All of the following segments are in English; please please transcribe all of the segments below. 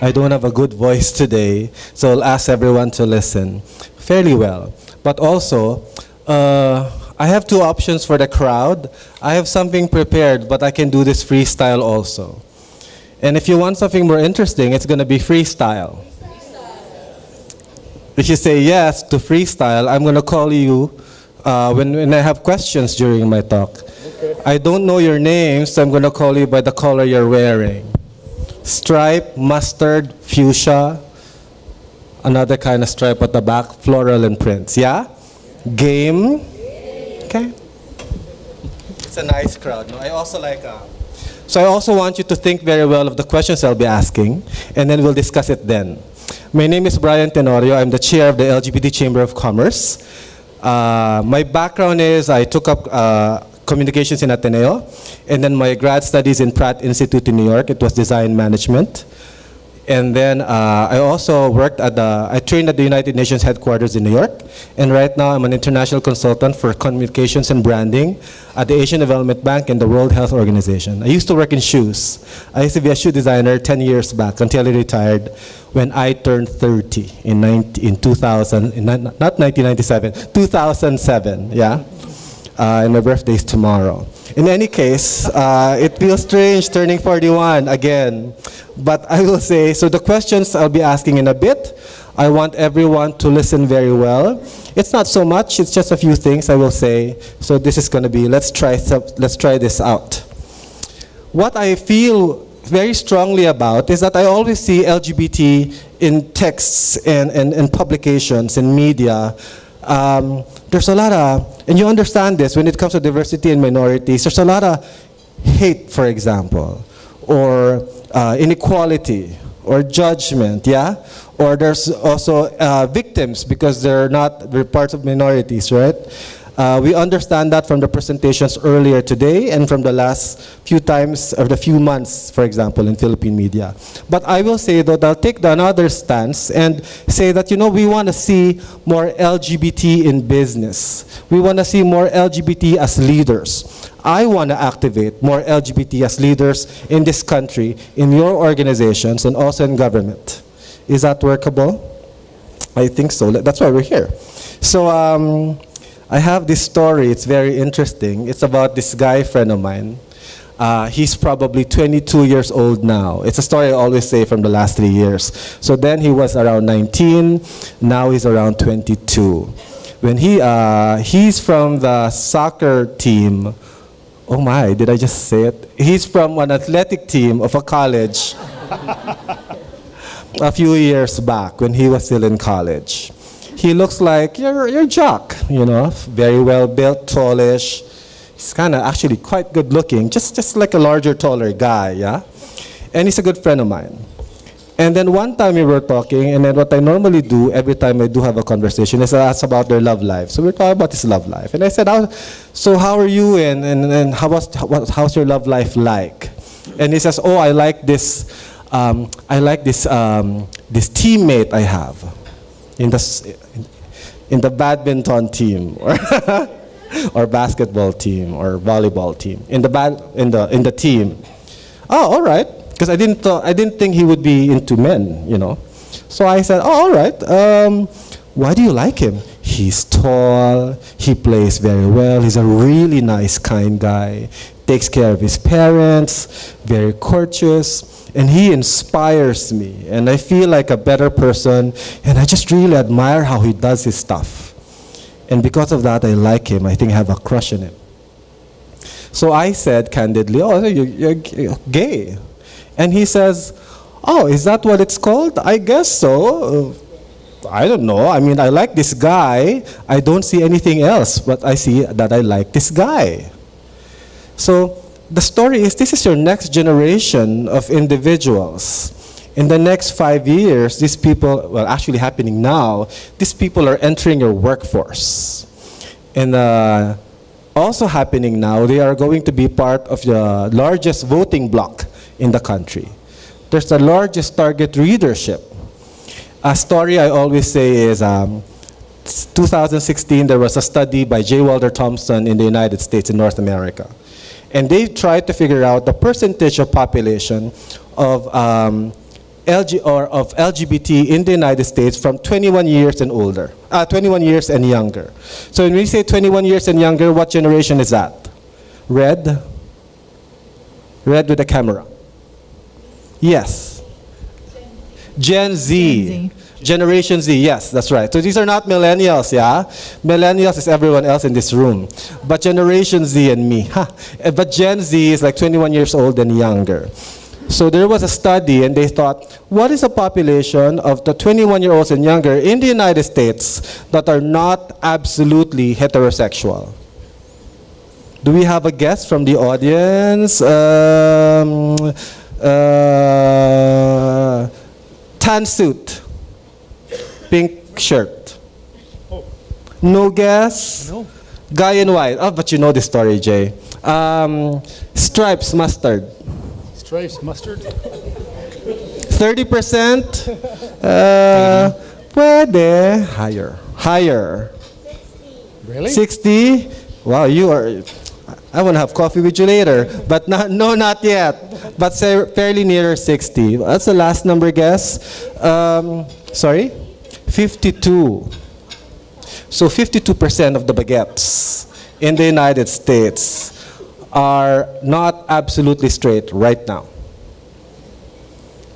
I don't have a good voice today, so I'll ask everyone to listen fairly well. But also, I have two options for the crowd. I have something prepared, but I can do this freestyle also. And if you want something more interesting, it's going to be freestyle. If you say yes to freestyle, I'm going to call you when I have questions during my talk. Okay. I don't know your names, so I'm going to call you by the color you're wearing. Stripe, mustard, fuchsia, another kind of stripe at the back, floral and prints. Yeah? Game? Okay. It's a nice crowd. No? I also like... So I also want you to think very well of the questions I'll be asking, and then we'll discuss it then. My name is Brian Tenorio. I'm the chair of the LGBT Chamber of Commerce. My background is I took up communications in Ateneo, and then my grad studies in Pratt Institute in New York. It was design management. And then I also worked I trained at the United Nations headquarters in New York. And right now I'm an international consultant for communications and branding at the Asian Development Bank and the World Health Organization. I used to work in shoes. I used to be a shoe designer 10 years back until I retired when I turned 30 in 2000, not 1997, 2007, yeah? And my birthday is tomorrow. In any case, it feels strange turning 41 again. But I will say, so the questions I'll be asking in a bit, I want everyone to listen very well. It's not so much, it's just a few things I will say. So this is going to be, let's try this out. What I feel very strongly about is that I always see LGBT in texts and publications and media. There's a lot of, and you understand this, when it comes to diversity and minorities, there's a lot of hate, for example, or inequality, or judgment, yeah? Or there's also victims because they're parts of minorities, right? We understand that from the presentations earlier today and from the last few times, or the few months, for example, in Philippine media. But I will say that I'll take another stance and say that, you know, we want to see more LGBT in business. We want to see more LGBT as leaders. I want to activate more LGBT as leaders in this country, in your organizations, and also in government. Is that workable? I think so. That's why we're here. So I have this story. It's very interesting. It's about this guy friend of mine. He's probably 22 years old now. It's a story I always say from the last 3 years. So then he was around 19. Now he's around 22. When he's from the soccer team. Oh my, did I just say it? He's from an athletic team of a college a few years back when he was still in college. He looks like your jock, you know, very well built, tallish. He's kind of actually quite good looking, just like a larger, taller guy, yeah? And he's a good friend of mine. And then one time we were talking, and then what I normally do every time I do have a conversation is I ask about their love life. So we're talking about his love life. And I said, so how are you, and how's your love life like? And he says, oh, I like this teammate I have in the badminton team, or basketball team, or volleyball team, in the team. Oh, all right. Because I didn't think he would be into men, you know. So I said, oh, all right. Why do you like him? He's tall. He plays very well. He's a really nice, kind guy. Takes care of his parents. Very courteous. And he inspires me. And I feel like a better person. And I just really admire how he does his stuff. And because of that, I like him. I think I have a crush on him. So I said candidly, oh, you're gay. And he says, oh, is that what it's called? I guess so. I don't know. I mean, I like this guy. I don't see anything else, but I see that I like this guy. So the story is, this is your next generation of individuals. In the next 5 years, these people, well, actually happening now, these people are entering your workforce. And also happening now, they are going to be part of the largest voting bloc in the country. There's the largest target readership. A story I always say is 2016, there was a study by J. Walter Thompson in the United States, in North America. And they tried to figure out the percentage of population of of LGBT in the United States from 21 years and older, 21 years and younger. So when we say 21 years and younger, what generation is that? Red? Red with the camera. Yes. Gen Z. Generation Z, yes, that's right. So these are not millennials, yeah? Millennials is everyone else in this room. But Generation Z and me. But Gen Z is like 21 years old and younger. So there was a study and they thought, what is the population of the 21-year-olds and younger in the United States that are not absolutely heterosexual? Do we have a guess from the audience? Tan suit. Pink shirt. No guess? No. Guy in white. Oh, but you know the story, Jay. Stripes mustard. Stripes mustard? 30%? Pwede. Higher. Really? 60? Wow, you are... I want to have coffee with you later. But not yet. But fairly near 60. That's the last number guess. Sorry? 52. So 52% of the baguettes in the United States are not absolutely straight right now.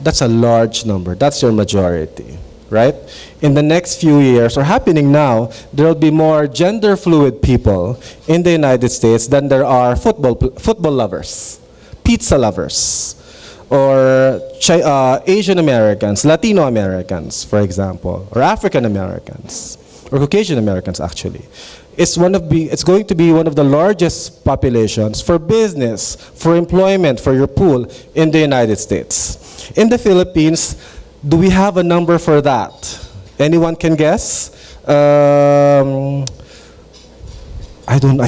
That's a large number. That's your majority, right? In the next few years, or happening now, there will be more gender fluid people in the United States than there are football lovers, pizza lovers, or Asian Americans, Latino Americans, for example, or African Americans, or Caucasian Americans, actually. It's going to be one of the largest populations for business, for employment, for your pool in the United States. In the Philippines, do we have a number for that? Anyone can guess? I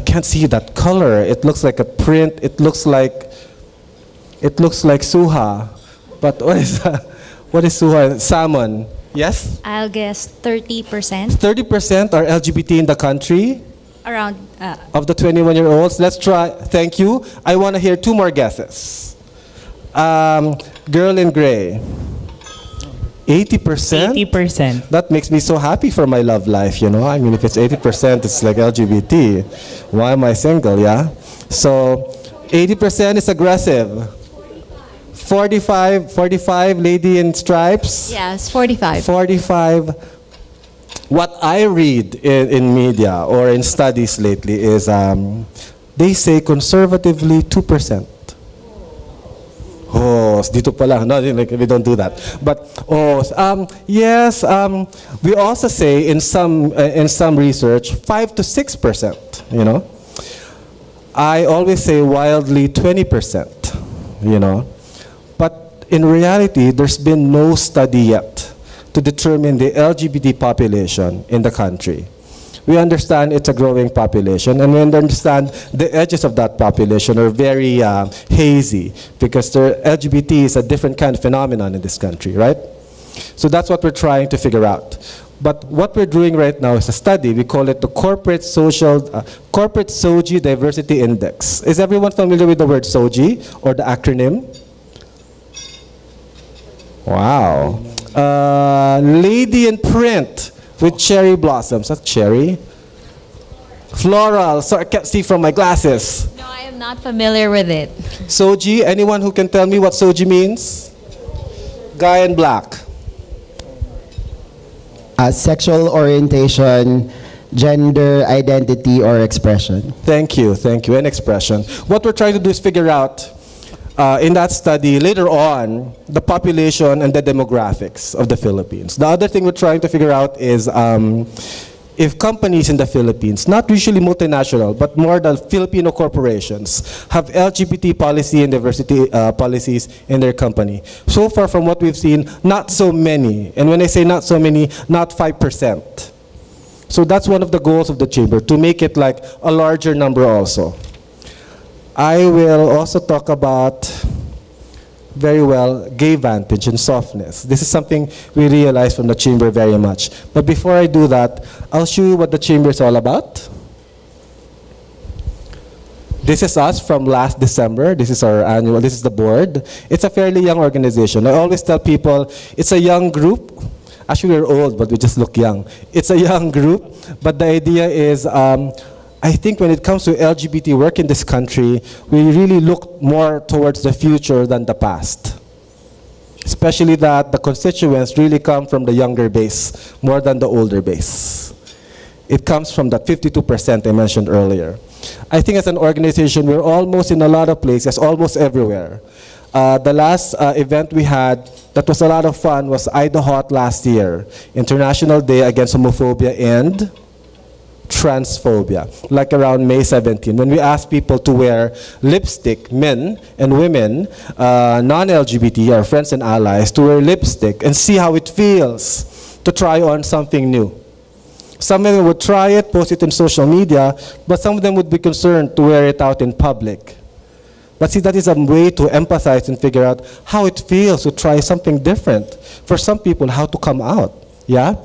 can't see that color. It looks like a print. It looks like suha, but what is that? What is suha? Salmon. Yes? I'll guess 30%. 30% are LGBT in the country? Around. Of the 21-year-olds? Let's try. Thank you. I want to hear two more guesses. Girl in gray. 80%? 80%. That makes me so happy for my love life, you know? I mean, if it's 80%, it's like LGBT. Why am I single, yeah? So, 80% is aggressive. 45, lady in stripes? Yes, 45. 45. What I read in media or in studies lately is they say conservatively 2%. Oh, dito pala. No, we don't do that. But yes, we also say in some research 5 to 6%. You know, I always say wildly 20%. You know. But in reality, there's been no study yet to determine the LGBT population in the country. We understand it's a growing population, and we understand the edges of that population are very hazy because LGBT is a different kind of phenomenon in this country, right? So that's what we're trying to figure out. But what we're doing right now is a study. We call it the Corporate SOGI Diversity Index. Is everyone familiar with the word SOGI or the acronym? Wow. Lady in print with cherry blossoms. That's cherry. Floral. So I can't see from my glasses. No, I am not familiar with it. SOGI. Anyone who can tell me what SOGI means? Guy in black. Sexual orientation, gender identity, or expression. Thank you. And expression. What we're trying to do is figure out in that study later on the population and the demographics of the Philippines. The other thing we're trying to figure out is if companies in the Philippines, not usually multinational, but more the Filipino corporations, have LGBT policy and diversity policies in their company. So far from what we've seen, not so many. And when I say not so many, not 5%. So that's one of the goals of the Chamber, to make it like a larger number also. I will also talk about, very well, gay vantage and softness. This is something we realize from the Chamber very much. But before I do that, I'll show you what the Chamber is all about. This is us from last December. This is our annual, this is the board. It's a fairly young organization. I always tell people it's a young group. Actually, we're old, but we just look young. It's a young group, but the idea is, I think when it comes to LGBT work in this country, we really look more towards the future than the past. Especially that the constituents really come from the younger base more than the older base. It comes from that 52% I mentioned earlier. I think as an organization, we're almost in a lot of places, almost everywhere. The last event we had that was a lot of fun was IDAHOT last year, International Day Against Homophobia and Transphobia, like around May 17, when we asked people to wear lipstick, men and women, non-LGBT, our friends and allies, to wear lipstick and see how it feels to try on something new. Some of them would try it, post it on social media, but some of them would be concerned to wear it out in public. But see, that is a way to empathize and figure out how it feels to try something different. For some people, how to come out, yeah?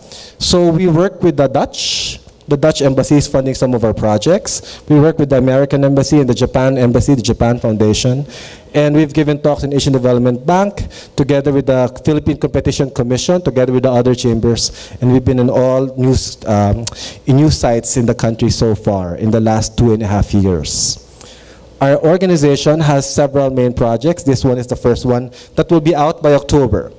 So we work with the Dutch. The Dutch embassy is funding some of our projects. We work with the American embassy and the Japan embassy, the Japan Foundation. And we've given talks in Asian Development Bank, together with the Philippine Competition Commission, together with the other chambers. And we've been in all news sites in the country so far in the last 2.5 years. Our organization has several main projects. This one is the first one that will be out by October.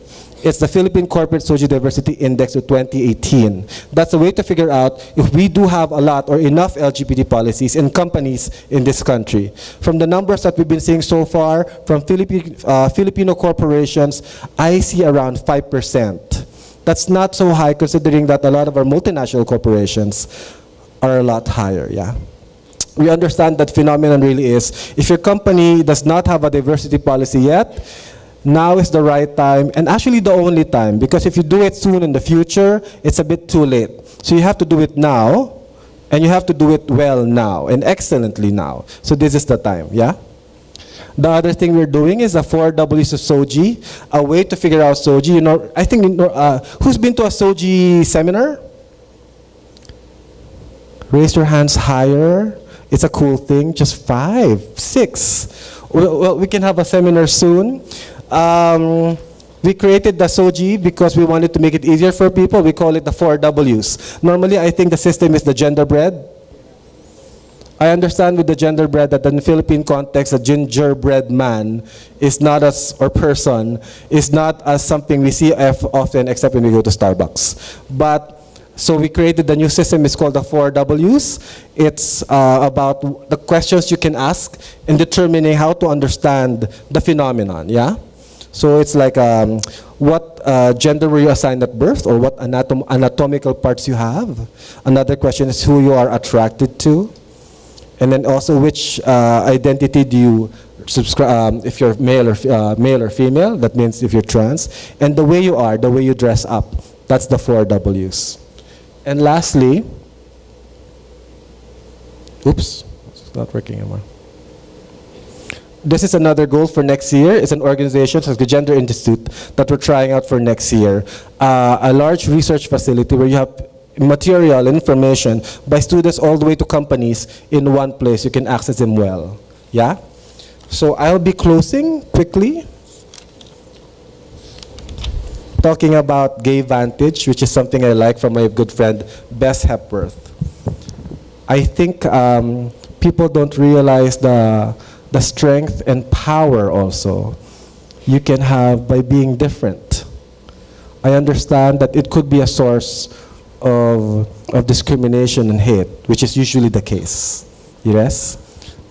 It's the Philippine Corporate Socio-Diversity Index of 2018. That's a way to figure out if we do have a lot or enough LGBT policies in companies in this country. From the numbers that we've been seeing so far, from Filipino corporations, I see around 5%. That's not so high considering that a lot of our multinational corporations are a lot higher, yeah? We understand that phenomenon really is, if your company does not have a diversity policy yet, now is the right time, and actually the only time, because if you do it soon in the future, it's a bit too late. So you have to do it now, and you have to do it well now, and excellently now. So this is the time, yeah? The other thing we're doing is a 4 Ws of SOGI, a way to figure out SOGI. You know, I think, who's been to a SOGI seminar? Raise your hands higher. It's a cool thing, just 5, 6. Well, we can have a seminar soon. We created the SOGI because we wanted to make it easier for people. We call it the 4 Ws. Normally, I think the system is the genderbread. I understand with the genderbread that in the Philippine context, a gingerbread man is not as, or person, is not as something we see often except when we go to Starbucks. But so we created the new system. It's called the 4 Ws. It's about the questions you can ask in determining how to understand the phenomenon, yeah? So it's like what gender were you assigned at birth, or what anatomical parts you have. Another question is who you are attracted to. And then also which identity do you subscribe, if you're male or female, that means if you're trans. And the way you are, the way you dress up, that's the 4 Ws. And lastly, oops, it's not working anymore. This is another goal for next year. It's an organization, it's the Gender Institute, that we're trying out for next year. A large research facility where you have material and information by students all the way to companies in one place. You can access them well, yeah? So I'll be closing quickly, talking about Gay Vantage, which is something I like from my good friend, Bess Hepworth. I think people don't realize the strength and power also you can have by being different. I understand that it could be a source of discrimination and hate, which is usually the case, yes?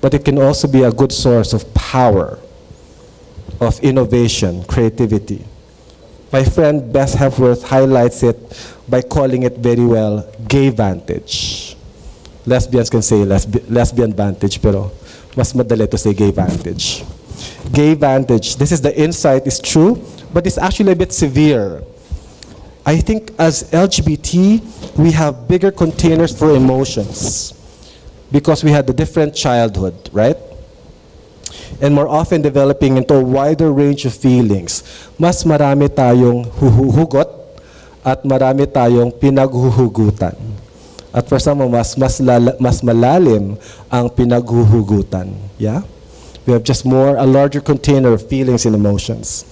But it can also be a good source of power, of innovation, creativity. My friend Bess Hepworth highlights it by calling it very well, Gay Vantage. Lesbians can say lesbian vantage, pero mas madali to say Gay Vantage. Gay Vantage, this is the insight, is true, but it's actually a bit severe. I think as LGBT, we have bigger containers for emotions because we had a different childhood, right? And more often developing into a wider range of feelings. Mas marami tayong huhugot at marami tayong pinaghuhugutan. At for some of us, mas malalim ang pinaghuhugutan. Yeah? We have just a larger container of feelings and emotions.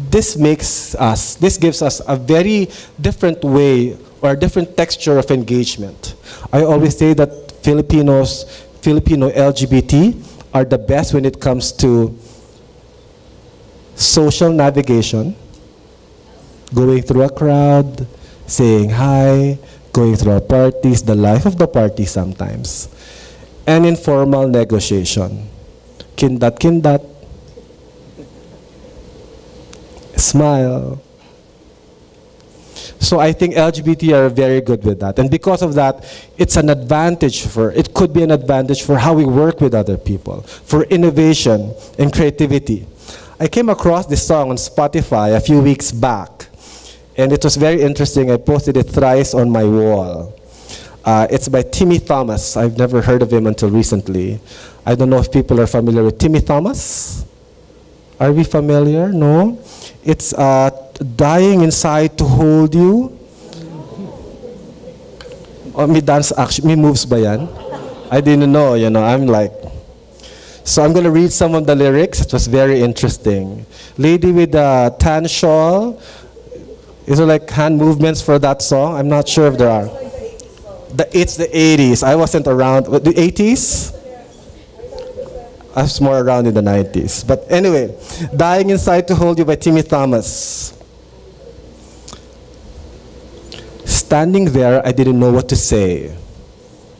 This gives us a very different way or a different texture of engagement. I always say that Filipino LGBT are the best when it comes to social navigation, going through a crowd, saying hi, going through our parties, the life of the party sometimes, and informal negotiation. Kindat, smile. So I think LGBT are very good with that. And because of that, it could be an advantage for how we work with other people, for innovation and creativity. I came across this song on Spotify a few weeks back, and it was very interesting. I posted it thrice on my wall. It's by Timmy Thomas. I've never heard of him until recently. I don't know if people are familiar with Timmy Thomas. Are we familiar? No? It's dying inside to hold you. Oh, may dance action, may moves ba yan? I didn't know, I'm like. So I'm going to read some of the lyrics. It was very interesting. Lady with a tan shawl. Is there like hand movements for that song? I'm not sure if there are. It's the 80s. I wasn't around. The 80s? I was more around in the 90s. But anyway, Dying Inside to Hold You by Timmy Thomas. Standing there, I didn't know what to say.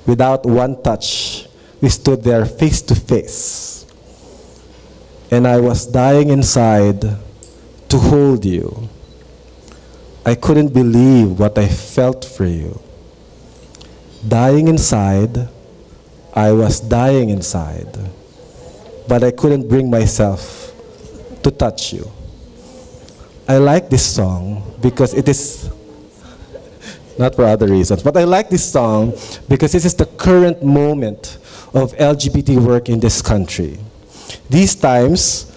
Without one touch, we stood there face to face. And I was dying inside to hold you. I couldn't believe what I felt for you. Dying inside, I was dying inside. But I couldn't bring myself to touch you. I like this song because it is, not for other reasons, but I like this song because this is the current moment of LGBT work in this country. These times,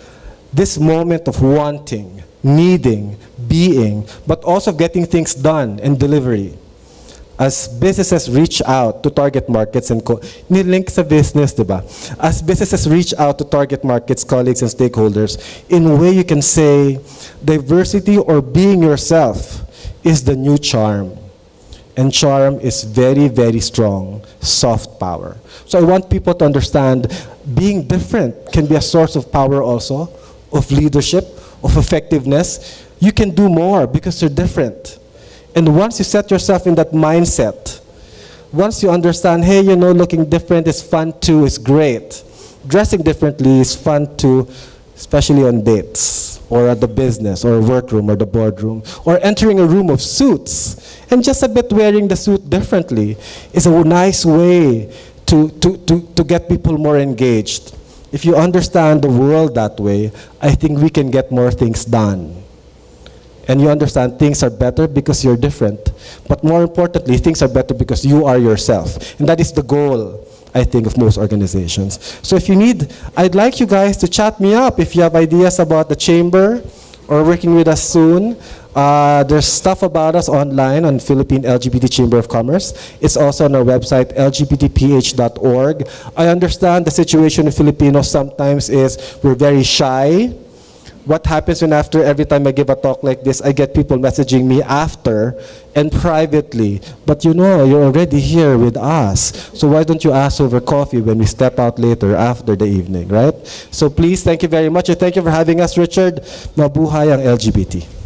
this moment of wanting, needing, being, but also getting things done and delivery. As businesses reach out to target markets and nilink sa business, diba? As businesses reach out to target markets, colleagues, and stakeholders, in a way you can say diversity or being yourself is the new charm. And charm is very, very strong, soft power. So I want people to understand being different can be a source of power also, of leadership, of effectiveness. You can do more because you're different. And once you set yourself in that mindset, once you understand, hey, looking different is fun too, is great. Dressing differently is fun too, especially on dates, or at the business, or workroom, or the boardroom, or entering a room of suits. And just a bit wearing the suit differently is a nice way to get people more engaged. If you understand the world that way, I think we can get more things done. And you understand things are better because you're different. But more importantly, things are better because you are yourself. And that is the goal, I think, of most organizations. So if you need, I'd like you guys to chat me up if you have ideas about the chamber or working with us soon. There's stuff about us online on Philippine LGBT Chamber of Commerce. It's also on our website, lgbtph.org. I understand the situation of Filipinos sometimes is we're very shy. What happens when every time I give a talk like this, I get people messaging me after and privately. But you're already here with us. So why don't you ask over coffee when we step out later after the evening, right? So please, thank you very much. And thank you for having us, Richard. Mabuhay ang LGBT.